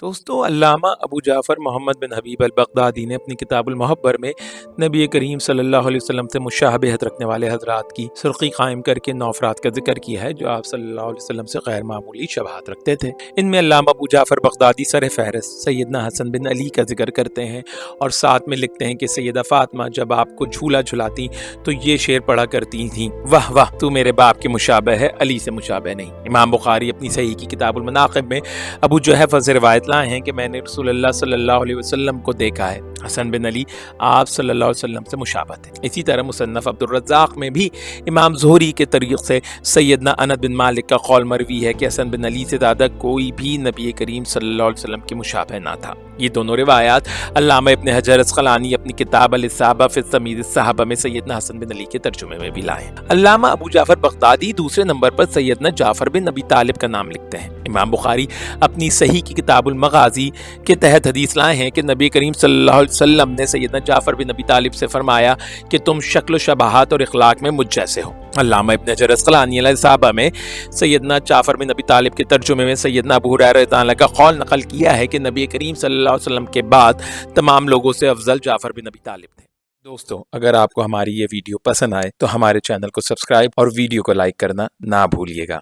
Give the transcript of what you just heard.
دوستو علامہ ابو جعفر محمد بن حبیب البغدادی نے اپنی کتاب المحبر میں نبی کریم صلی اللہ علیہ وسلم سے مشابہت رکھنے والے حضرات کی سرخی قائم کر کے 9 افراد کا ذکر کیا ہے جو آپ صلی اللہ علیہ وسلم سے غیر معمولی شباہت رکھتے تھے۔ ان میں علامہ ابو جعفر بغدادی سر فہرست سیدنا حسن بن علی کا ذکر کرتے ہیں اور ساتھ میں لکھتے ہیں کہ سیدہ فاطمہ جب آپ کو جھولا جھلاتی تو یہ شعر پڑھا کرتی تھیں، واہ واہ تو میرے باپ کے مشابہ ہے، علی سے مشابہ نہیں۔ امام بخاری اپنی صحیح کی کتاب المناقب میں ابو جحیفہ سے روایت لائے ہیں کہ میں نے رسول اللہ صلی اللہ علیہ وسلم کو دیکھا ہے، حسن بن علی آپ صلی اللہ علیہ وسلم سے مشابہ تھے۔ اسی طرح مصنف عبد الرزاق میں بھی امام زہری کے طریق سے سیدنا انس بن مالک کا قول مروی ہے کہ حسن بن علی سے زیادہ کوئی بھی نبی کریم صلی اللہ علیہ وسلم کے مشابہ نہ تھا۔ یہ دونوں روایات علامہ ابن حجر اسقلانی اپنی کتاب الاصابہ فی تمییز الصحابہ میں سیدنا حسن بن علی کے ترجمے میں بھی لائے ہیں۔ علامہ ابو جعفر بغدادی دوسرے نمبر پر سیدنا جعفر بن ابی طالب کا نام لکھتے ہیں۔ امام بخاری اپنی صحیح کی کتاب المغازی کے تحت حدیث لائے ہیں کہ نبی کریم صلی اللہ علیہ وسلم نے سیدنا جعفر بن ابی طالب سے فرمایا کہ تم شکل و شباہت اور اخلاق میں مجھ جیسے ہو۔ علامہ ابن حجر اسقلانی الاصابہ میں سیدنا جعفر بن ابی طالب کے ترجمے میں سیدنا ابو ہریرہ رضی اللہ عنہ کا قول نقل کیا ہے کہ نبی کریم صلی اللہ علیہ وسلم کے بعد تمام لوگوں سے افضل جعفر بن ابی طالب تھے۔ دوستو اگر آپ کو ہماری یہ ویڈیو پسند آئے تو ہمارے چینل کو سبسکرائب اور ویڈیو کو لائک کرنا نہ بھولیے گا۔